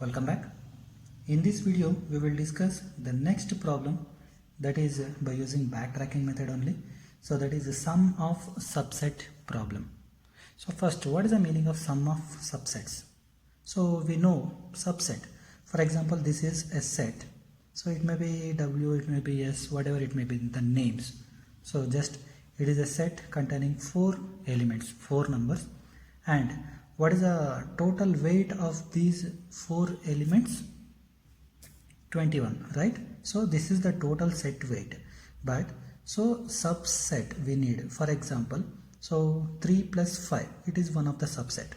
Welcome back. In this video we will discuss the next problem, that is by using backtracking method only. So that is the sum of subset problem. So first, what is the meaning of sum of subsets? So we know subset. For example, this is a set. So it may be W, it may be S, whatever it may be, the names. So just it is a set containing 4 elements, 4 numbers, and what is the total weight of these 4 elements? 21, right? So this is the total set weight. But so subset we need, for example, so 3 plus 5, it is one of the subset.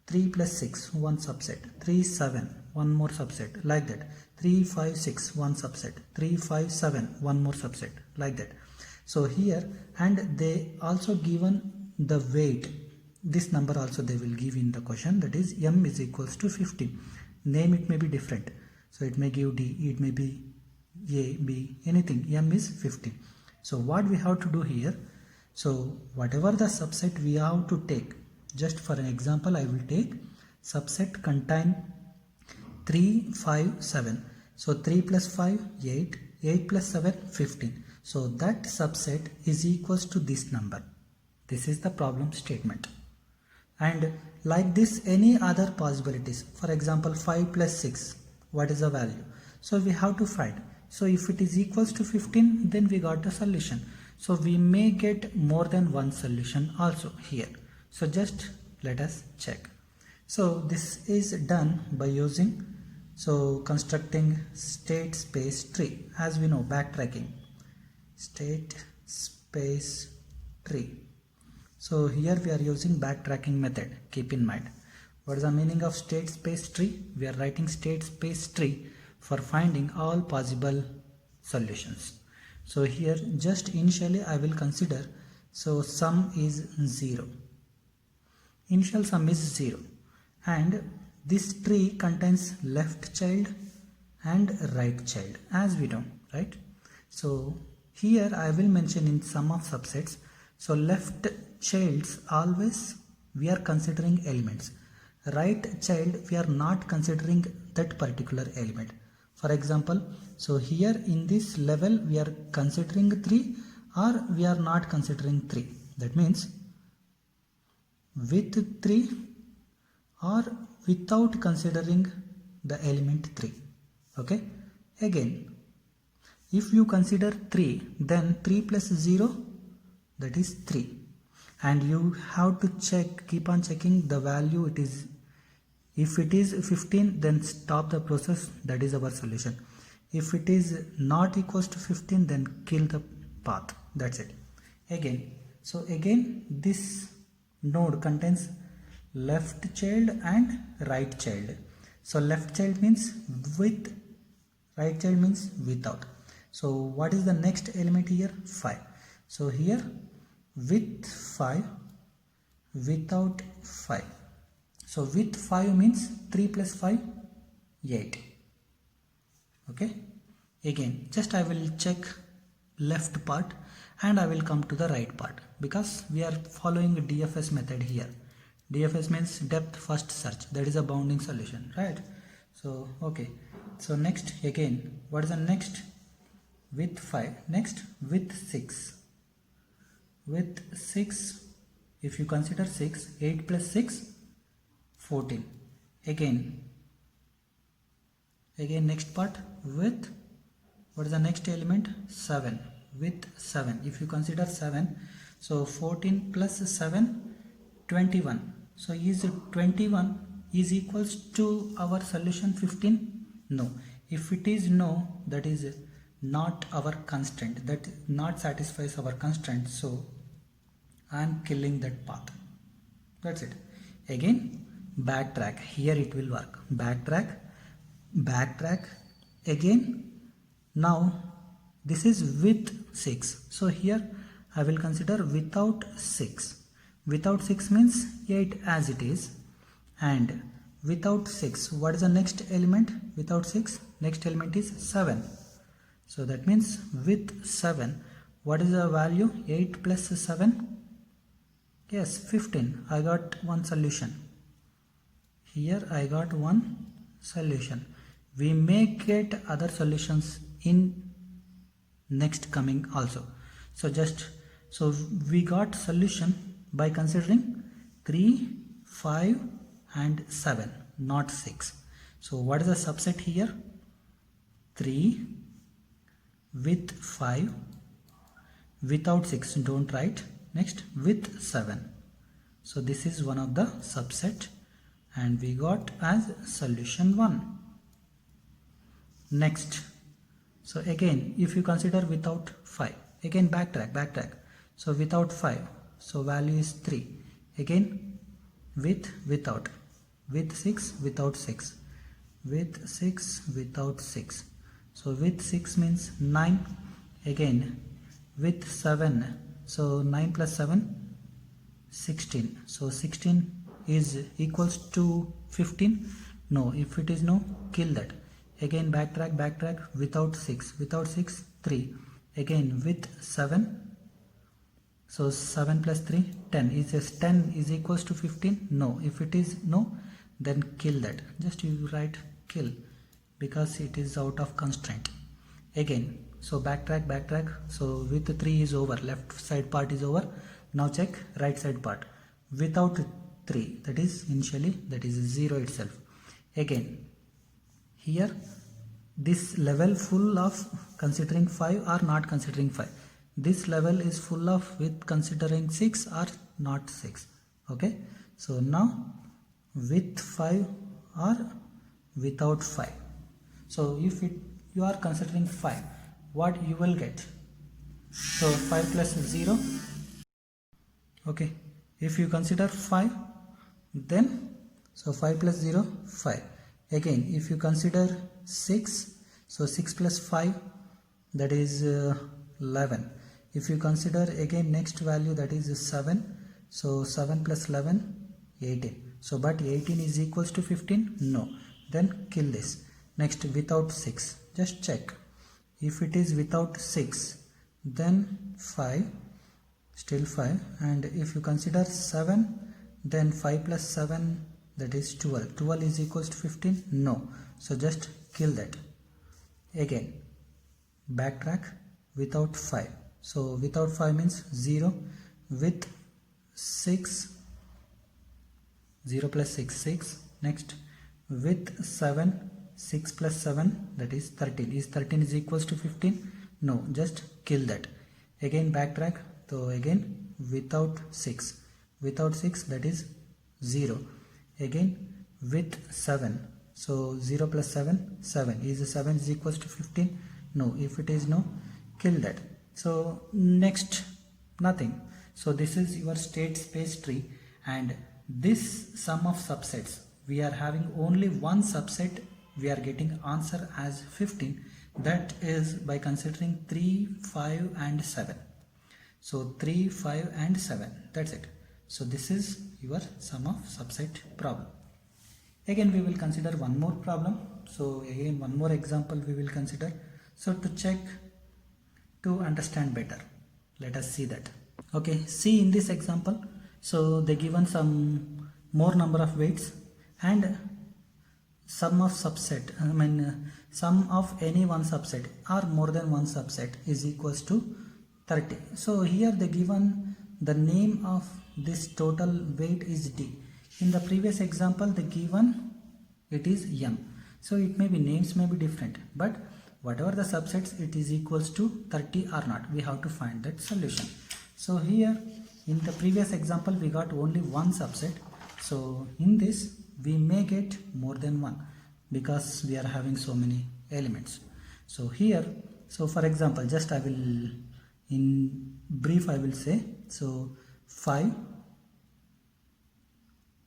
3 plus 6, one subset. 3, 7, one more subset, like that. 3, 5, 6, one subset. 3, 5, 7, one more subset, like that. So here, and they also given the weight. This number also they will give in the question, that is m is equals to 15. Name it may be different. So it may give D, it may be A, B, anything. M is 15. So what we have to do here, so whatever the subset we have to take, just for an example I will take subset contain 3, 5, 7. So 3 plus 5, 8, 8 plus 7, 15. So that subset is equals to this number. This is the problem statement. And like this, any other possibilities. For example, 5 plus 6, what is the value? So we have to find. So if it is equals to 15, then we got the solution. So we may get more than one solution also here. So just let us check. So this is done by using, so constructing state space tree. As we know, backtracking, state space tree. So here we are using backtracking method. Keep in mind, what is the meaning of state space tree? We are writing state space tree for finding all possible solutions. So here just initially I will consider, so sum is 0. Initial sum is 0, and this tree contains left child and right child, as we know, right? So here I will mention in sum of subsets, so left childs always we are considering elements. Right child we are not considering that particular element. For example, so here in this level we are considering 3 or we are not considering 3. That means with 3 or without considering the element 3. Okay. Again, if you consider 3, then 3 plus 0, that is 3. And you have to check, keep on checking the value it is. If it is 15, then stop the process. That is our solution. If it is not equals to 15, then kill the path. That's it. Again, so again this node contains left child and right child. So left child means with, right child means without. So what is the next element here? 5. So here with 5, without 5. So with 5 means 3 plus 5, 8. Okay. Again, just I will check left part and I will come to the right part, because we are following DFS method here. DFS means depth first search. That is a bounding solution, right? So okay. So next, again, what is the next? With 5. Next with 6. With 6, if you consider 6, 8 plus 6, 14. Again next part with, what is the next element? 7. With 7, if you consider 7, so 14 plus 7, 21. So is 21 is equals to our solution 15? No. If it is no, that is not our constraint, that not satisfies our constraint. So I am killing that path. That's it. Again, backtrack. Here it will work. Backtrack. Again, now this is with 6. So here I will consider without 6. Without 6 means 8 as it is. And without 6, what is the next element? Without 6, next element is 7. So that means with 7, what is the value? 8 plus 7? Yes, 15. I got one solution. Here I got one solution. We may get other solutions in next coming also. So we got solution by considering 3, 5 and 7, not 6. So what is the subset here? 3 with 5, without 6, don't write. Next with 7. So this is one of the subset and we got as solution 1. Next, so again if you consider without 5, again backtrack. So without 5, so value is 3. Again without, with 6, without 6, with 6, without 6. So with 6 means 9. Again with 7, so 9 plus 7, 16. So 16 is equals to 15. No, if it is no, kill that. Again backtrack, without 6, 3. Again with 7, so 7 plus 3, 10. Is 10 is equals to 15? No, if it is no, then kill that. Just you write kill because it is out of constraint. Again, so backtrack. So with 3 is over, left side part is over. Now check right side part. Without 3, that is initially, that is 0 itself. Again, here this level full of considering 5 or not considering 5. This level is full of with considering 6 or not 6. Okay. So now with 5 or without 5. So if you are considering 5, what you will get? So 5 plus 0. Okay. If you consider 5, then so 5 plus 0, 5. Again, if you consider 6, so 6 plus 5, that is 11. If you consider again next value, that is 7, so 7 plus 11, 18. So but 18 is equals to 15? No. Then kill this. Next without 6, just check. If it is without 6, then 5, still 5. And if you consider 7, then 5 plus 7, that is 12. 12 is equals to 15? No. So just kill that. Again, backtrack without 5. So without 5 means 0. With 6, 0 plus 6, 6. Next with 7, 6 plus 7, that is 13. Is 13 is equals to 15? No. Just kill that. Again backtrack. So again without 6. Without 6, that is 0. Again with 7. So 0 plus 7, 7. Is 7 is equals to 15? No. If it is no, kill that. So next, nothing. So this is your state space tree, and this sum of subsets, we are having only one subset, we are getting answer as 15. That is by considering 3, 5 and 7. So 3, 5 and 7. That's it. So this is your sum of subset problem. Again we will consider one more problem. So again one more example we will consider. So to check, to understand better, let us see that. Okay, see in this example, so they given some more number of weights and sum of subset, sum of any one subset or more than one subset is equals to 30. So here they given the name of this total weight is D. In the previous example they given it is M. So it may be, names may be different, but whatever the subsets, it is equals to 30 or not. We have to find that solution. So here in the previous example we got only one subset. So in this we may get more than one because we are having so many elements. So here, so for example, just I will in brief I will say, so 5,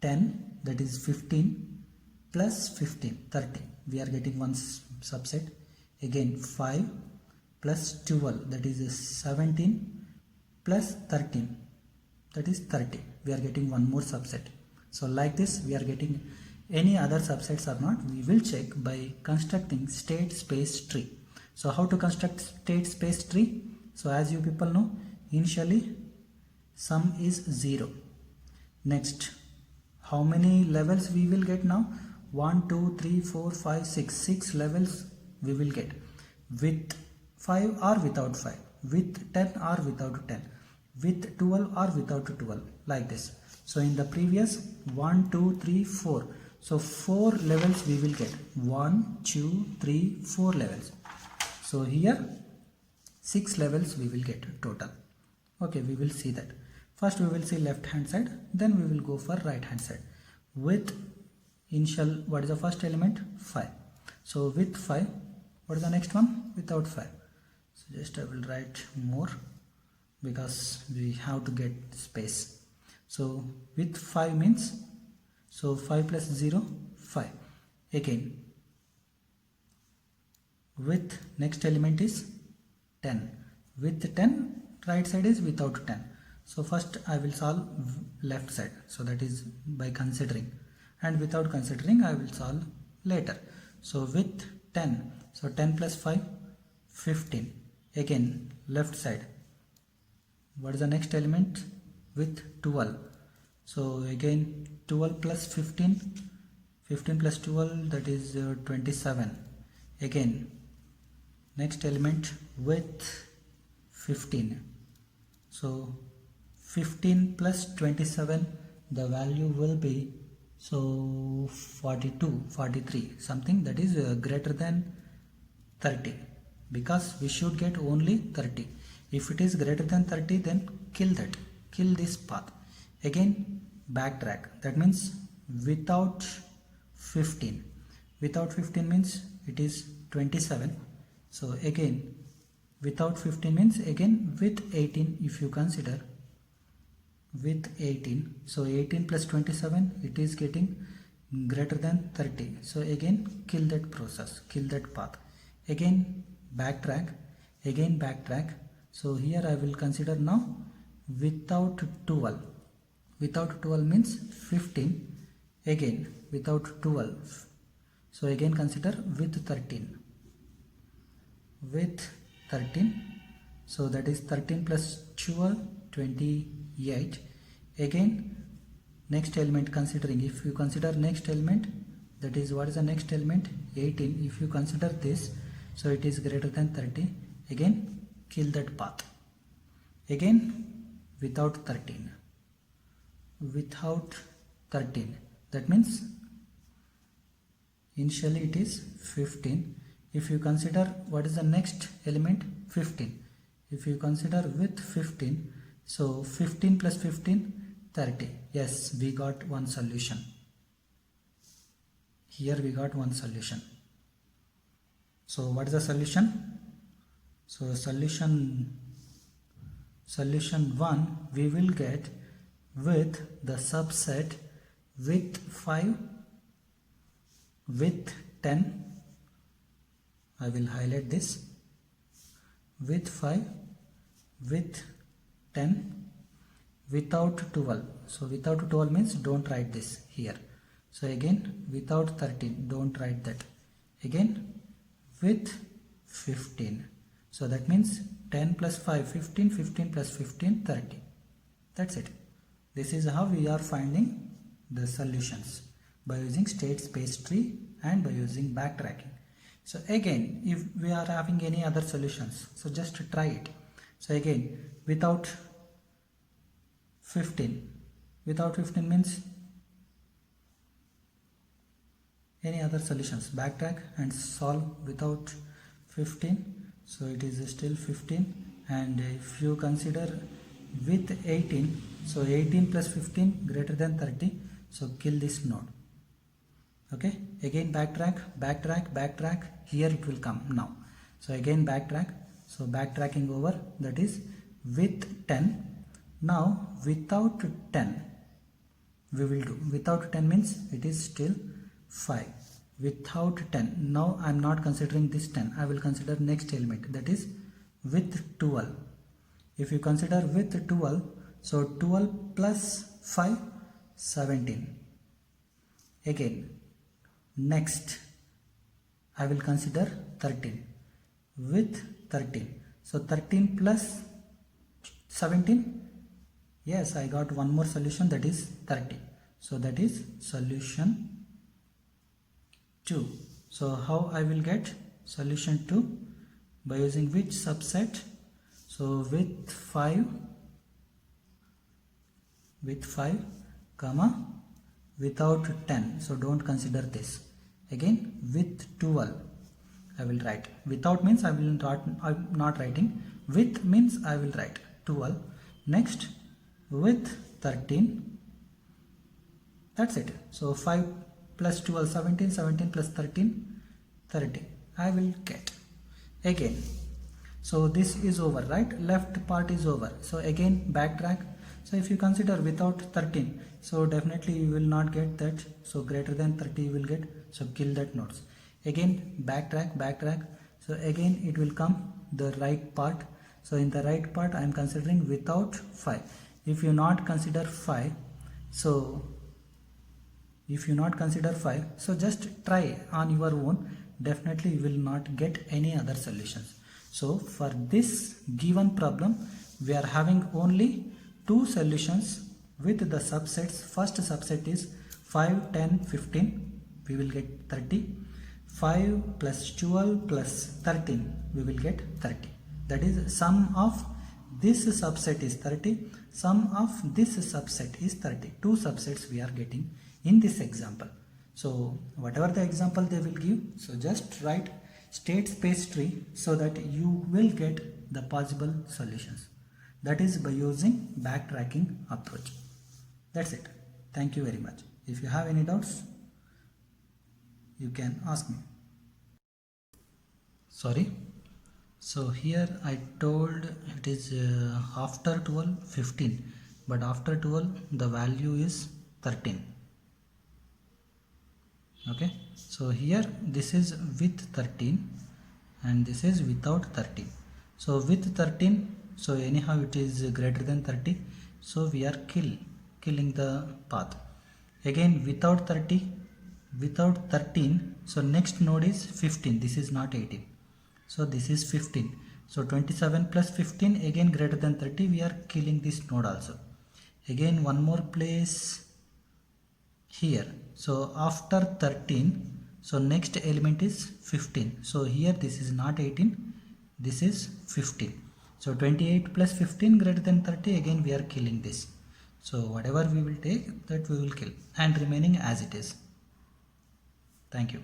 10, that is 15 plus 15, 30. We are getting one subset. Again 5 plus 12, that is 17 plus 13, that is 30. We are getting one more subset. So like this we are getting any other subsets or not, we will check by constructing state space tree. So how to construct state space tree? So as you people know, initially sum is 0. Next, how many levels we will get now? 1 2 3 4 5 6 6 levels we will get with 5 or without 5, with 10 or without 10, with 12 or without 12, like this. So in the previous 1 2 3 4, so 4 levels we will get 1 2 3 4 levels. So here 6 levels we will get total. Okay, we will see that. First we will see left hand side, then we will go for right hand side. With initial, what is the first element? 5. So with 5, what is the next one? Without 5. So just I will write more because we have to get space. So with 5 means, so 5 plus 0, 5. Again, with next element is 10. With 10, right side is without 10. So first I will solve left side. So that is by considering, and without considering I will solve later. So with 10, so 10 plus 5, 15. Again left side, what is the next element? With 12. So again 12 plus 15, 15 plus 12, that is 27. Again next element with 15. So 15 plus 27, the value will be, so 42, 43, something that is greater than 30, because we should get only 30. If it is greater than 30, then kill this path. Again backtrack, that means without 15. Without 15 means it is 27. So again without 15 means again with 18, if you consider with 18, so 18 plus 27, it is getting greater than 30. So again kill that process, kill that path. Again backtrack, so here I will consider now without 12. Without 12 means 15. Again without 12, so again consider with 13. With 13, so that is 13 plus 12, 28. Again next element considering, if you consider next element, that is, what is the next element? 18. If you consider this, so it is greater than 30. Again kill that path. Again without 13, that means initially it is 15. If you consider, what is the next element? 15. If you consider with 15, so 15 plus 15, 30. Yes, we got one solution. Here we got one solution. So what is the solution? So solution 1 we will get with the subset with 5, with 10. I will highlight this, with 5, with 10, without 12. So without 12 means don't write this here. So again without 13, don't write that. Again with 15. So that means 10 plus 5, 15, 15 plus 15, 30. That's it. This is how we are finding the solutions, by using state space tree and by using backtracking. So again, if we are having any other solutions, so just try it. So again without 15, without 15 means any other solutions, backtrack and solve without 15. So it is still 15. And if you consider with 18, so 18 plus 15 greater than 30, so kill this node. Okay, again backtrack, here it will come now. So again backtrack, so backtracking over, that is with 10. Now without 10 we will do, without 10 means it is still 5. Without 10, now I am not considering this 10, I will consider next element, that is with 12. If you consider with 12, so 12 plus 5, 17. Again next I will consider 13, with 13. So 13 plus 17, yes, I got one more solution, that is 30. So that is solution 2. So how I will get solution 2? By using which subset? So with 5 comma without 10, so don't consider this. Again with 12 I will write. Without means I'm not writing. With means I will write 12. Next with 13, that's it. So 5 plus 12 17, 17 plus 13 30 I will get. Again, so this is over, right? Left part is over. So again backtrack. So if you consider without 13, so definitely you will not get that. So greater than 30 you will get. So kill that nodes. Again backtrack. So again it will come the right part. So in the right part I am considering without 5. If you not consider 5, so just try on your own. Definitely you will not get any other solutions. So for this given problem we are having only two solutions with the subsets. First subset is 5, 10, 15, we will get 30. 5 plus 12 plus 13 we will get 30. That is sum of this subset is 30, sum of this subset is 30. Two subsets we are getting in this example. So whatever the example they will give, so just write state space tree so that you will get the possible solutions. That is by using backtracking approach. That's it. Thank you very much. If you have any doubts, you can ask me. Sorry. So here I told it is after 12 15, but after 12 the value is 13. Okay, so here this is with 13 and this is without 13. So with 13, so anyhow it is greater than 30, so we are killing the path. Again without 30, without 13, so next node is 15. This is not 18, so this is 15. So 27 plus 15 again greater than 30, we are killing this node also. Again one more place here. So after 13, so next element is 15. So here this is not 18, this is 15. So 28 plus 15 greater than 30, again we are killing this. So whatever we will take, that we will kill, and remaining as it is. Thank you.